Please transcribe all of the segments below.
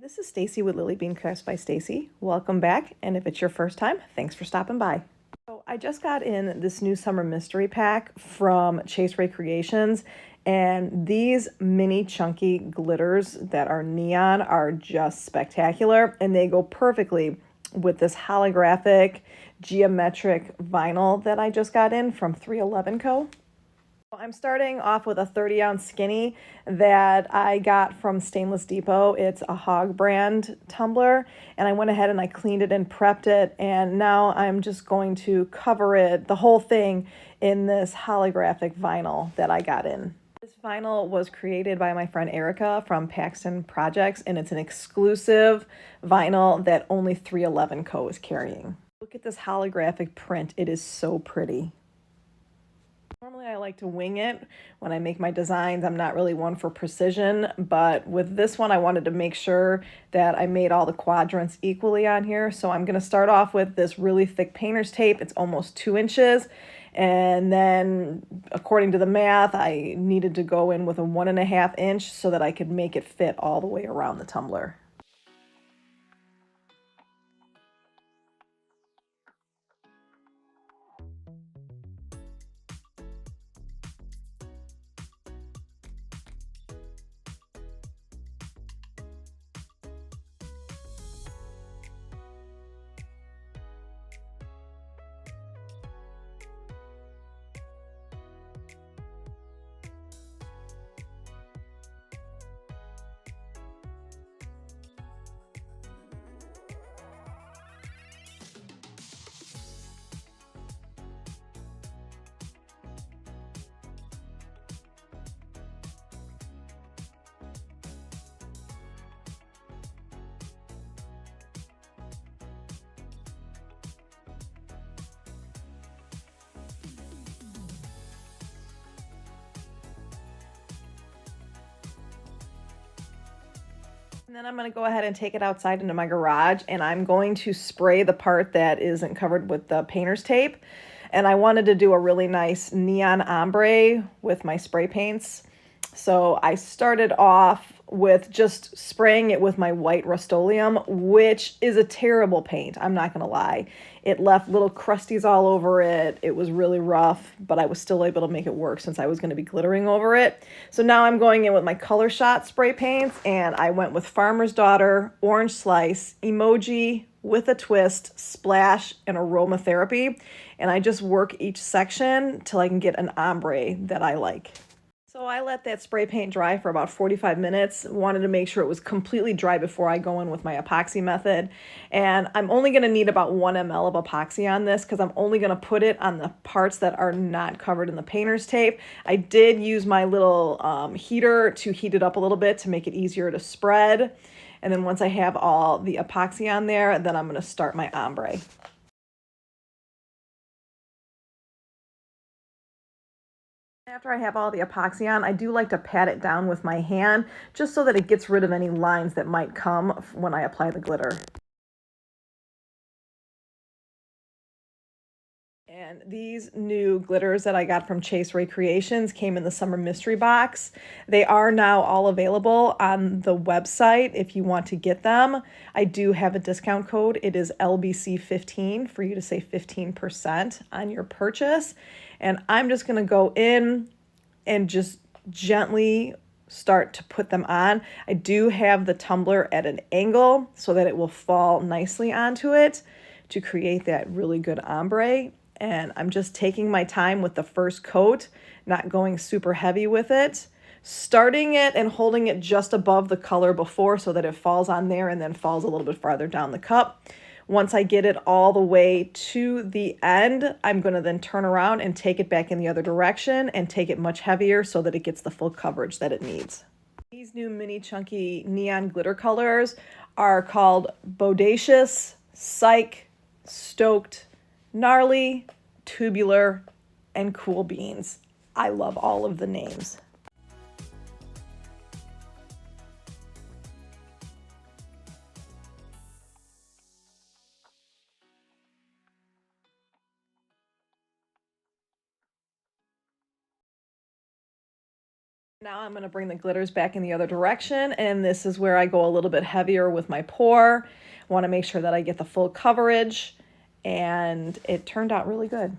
This is Stacy with Lily Bean Crafts by Stacy. Welcome back, and if it's your first time, thanks for stopping by. So I just got in this new summer mystery pack from Rae Creations, and these mini chunky glitters that are neon are just spectacular, and they go perfectly with this holographic geometric vinyl that I just got in from 311 Co. I'm starting off with a 30-ounce skinny that I got from Stainless Depot. It's a Hog brand tumbler, and I went ahead and I cleaned it and prepped it, and now I'm just going to cover it, the whole thing, in this holographic vinyl that I got in. This vinyl was created by my friend Erica from Paxton Projects, and it's an exclusive vinyl that only 311 Co. is carrying. Look at this holographic print. It is so pretty. Normally I like to wing it when I make my designs. I'm not really one for precision, but with this one I wanted to make sure that I made all the quadrants equally on here. So I'm going to start off with this really thick painter's tape. It's almost 2 inches. And then according to the math, I needed to go in with a 1.5 inch so that I could make it fit all the way around the tumbler. And then I'm going to go ahead and take it outside into my garage, and I'm going to spray the part that isn't covered with the painter's tape. And I wanted to do a really nice neon ombre with my spray paints. So I started off with just spraying it with my white Rust-Oleum, which is a terrible paint, I'm not going to lie. It left little crusties all over it. It was really rough, but I was still able to make it work since I was going to be glittering over it. So now I'm going in with my Colorshot spray paints, and I went with Farmer's Daughter, Orange Slice, Emoji, With a Twist, Splash, and Aromatherapy. And I just work each section till I can get an ombre that I like. So I let that spray paint dry for about 45 minutes. Wanted to make sure it was completely dry before I go in with my epoxy method. And I'm only going to need about 1 ml of epoxy on this because I'm only going to put it on the parts that are not covered in the painter's tape. I did use my little heater to heat it up a little bit to make it easier to spread. And then once I have all the epoxy on there, then I'm going to start my ombre. After I have all the epoxy on, I do like to pat it down with my hand just so that it gets rid of any lines that might come when I apply the glitter. And these new glitters that I got from Rae Creations came in the summer mystery box. They are now all available on the website if you want to get them. I do have a discount code. It is LBC15 for you to save 15% on your purchase. And I'm just going to go in and just gently start to put them on. I do have the tumbler at an angle so that it will fall nicely onto it to create that really good ombre. And I'm just taking my time with the first coat, not going super heavy with it, starting it and holding it just above the color before so that it falls on there and then falls a little bit farther down the cup. Once I get it all the way to the end, I'm going to then turn around and take it back in the other direction and take it much heavier so that it gets the full coverage that it needs. These new mini chunky neon glitter colors are called Bodacious, Psych, Stoked, Gnarly, Tubular, and Cool Beans. I love all of the names. Now I'm going to bring the glitters back in the other direction, and this is where I go a little bit heavier with my pour. I want to make sure that I get the full coverage, and it turned out really good.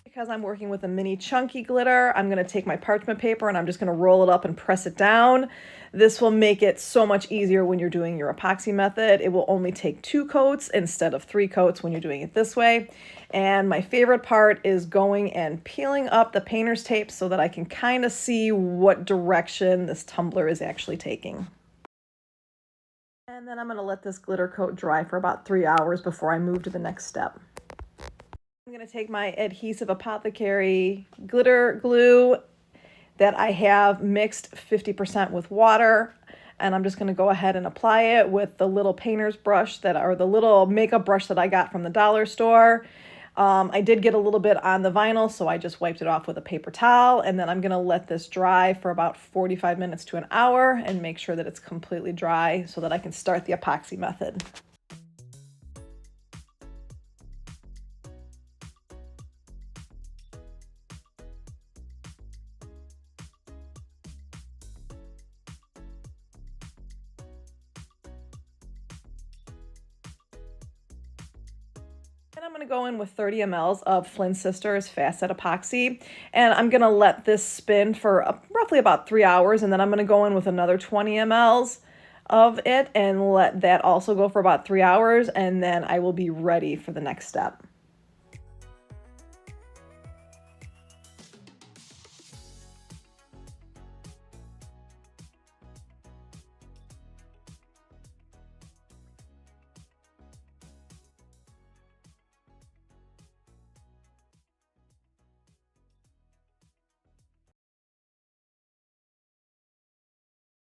Because I'm working with a mini chunky glitter, I'm going to take my parchment paper and I'm just going to roll it up and press it down. This will make it so much easier when you're doing your epoxy method. It will only take 2 coats instead of 3 coats when you're doing it this way. And my favorite part is going and peeling up the painter's tape so that I can kind of see what direction this tumbler is actually taking. And then I'm going to let this glitter coat dry for about 3 hours before I move to the next step. I'm going to take my Adhesive Apothecary glitter glue that I have mixed 50% with water, and I'm just going to go ahead and apply it with the little painter's brush or the little makeup brush that I got from the dollar store. I did get a little bit on the vinyl, so I just wiped it off with a paper towel, and then I'm going to let this dry for about 45 minutes to an hour and make sure that it's completely dry so that I can start the epoxy method. And I'm going to go in with 30 mLs of Flynn Sisters Fast Set Epoxy, and I'm going to let this spin for roughly about 3 hours, and then I'm going to go in with another 20 mLs of it and let that also go for about 3 hours, and then I will be ready for the next step.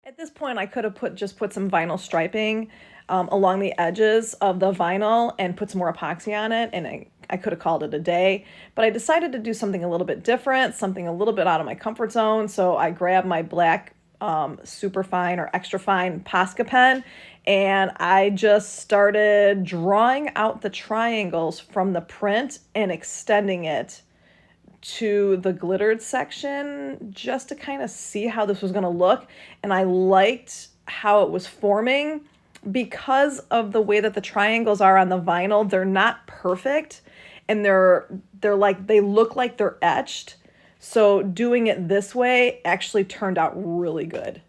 At this point, I could have just put some vinyl striping along the edges of the vinyl and put some more epoxy on it, and I could have called it a day. But I decided to do something a little bit different, something a little bit out of my comfort zone. So I grabbed my black super fine or extra fine Posca pen, and I just started drawing out the triangles from the print and extending it to the glittered section just to kind of see how this was going to look. And I liked how it was forming because of the way that the triangles are on the vinyl. They're not perfect, and they look like they're etched. So doing it this way actually turned out really good.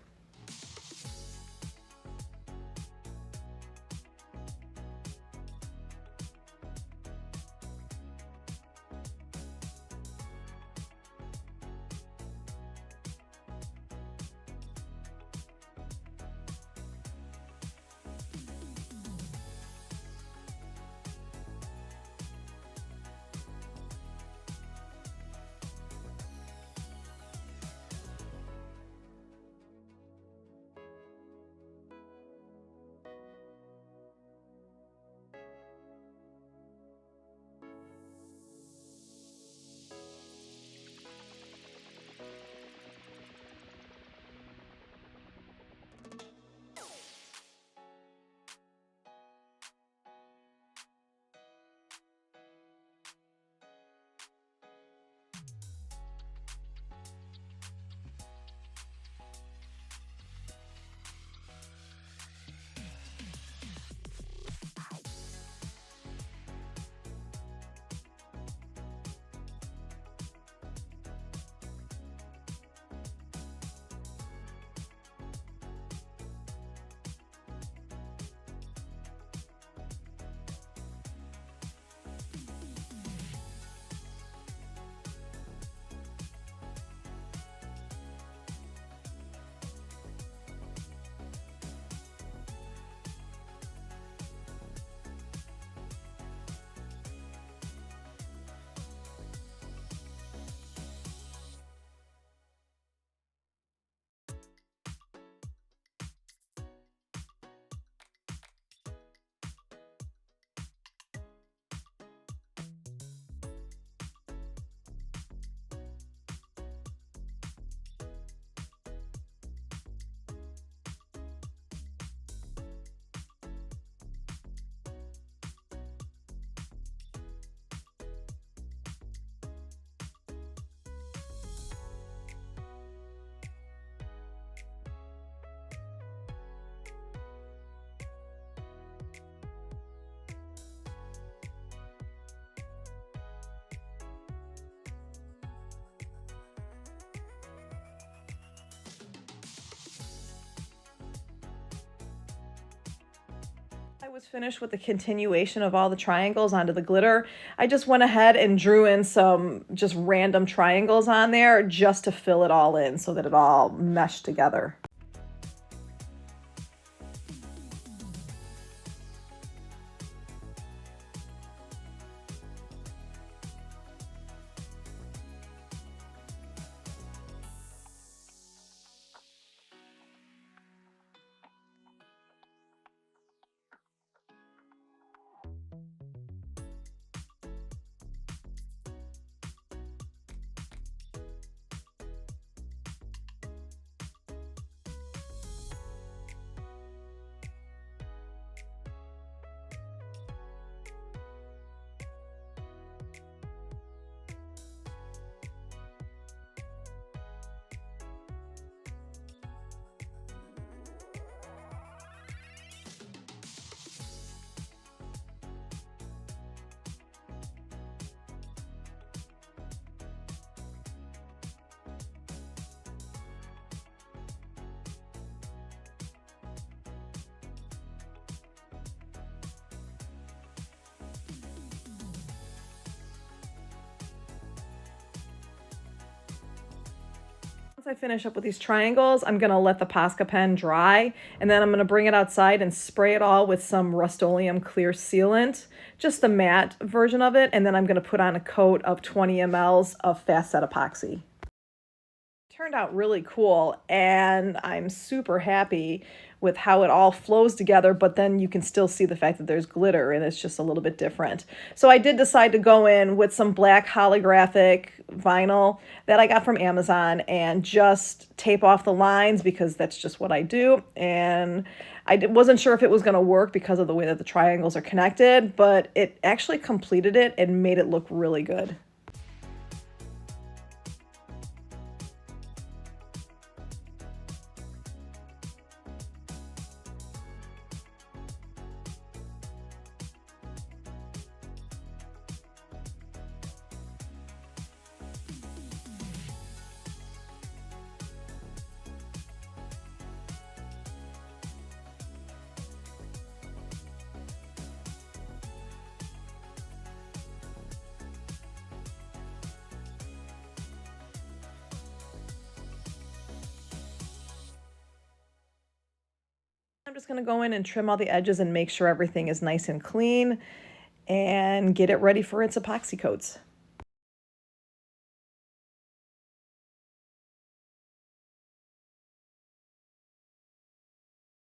I was finished with the continuation of all the triangles onto the glitter, I just went ahead and drew in some just random triangles on there just to fill it all in so that it all meshed together. Once I finish up with these triangles, I'm going to let the Posca pen dry, and then I'm going to bring it outside and spray it all with some Rust-Oleum clear sealant, just the matte version of it, and then I'm going to put on a coat of 20 mLs of fast set epoxy. Turned out really cool, and I'm super happy with how it all flows together, but then you can still see the fact that there's glitter and it's just a little bit different. So I did decide to go in with some black holographic vinyl that I got from Amazon and just tape off the lines because that's just what I do. And I wasn't sure if it was going to work because of the way that the triangles are connected, but it actually completed it and made it look really good. I'm just going to go in and trim all the edges and make sure everything is nice and clean and get it ready for its epoxy coats.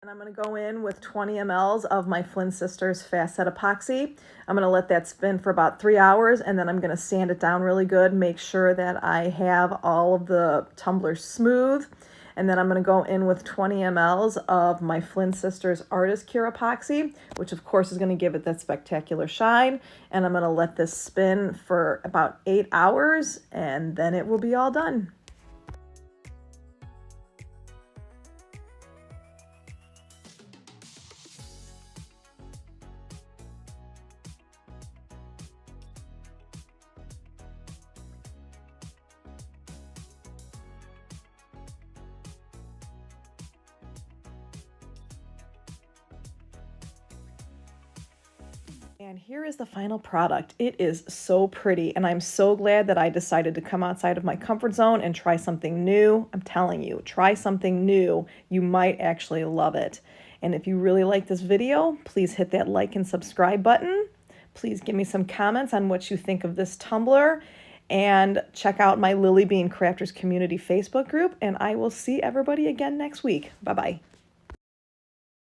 And I'm going to go in with 20 mLs of my Flynn Sisters Fast Set Epoxy. I'm going to let that spin for about 3 hours, and then I'm going to sand it down really good, make sure that I have all of the tumblers smooth. And then I'm going to go in with 20 mLs of my Flynn Sisters Artist Cure Epoxy, which of course is going to give it that spectacular shine. And I'm going to let this spin for about 8 hours, and then it will be all done. And here is the final product. It is so pretty, and I'm so glad that I decided to come outside of my comfort zone and try something new. I'm telling you, try something new. You might actually love it. And if you really like this video, please hit that like and subscribe button. Please give me some comments on what you think of this tumbler, and check out my Lily Bean Crafters Community Facebook group, and I will see everybody again next week. Bye-bye.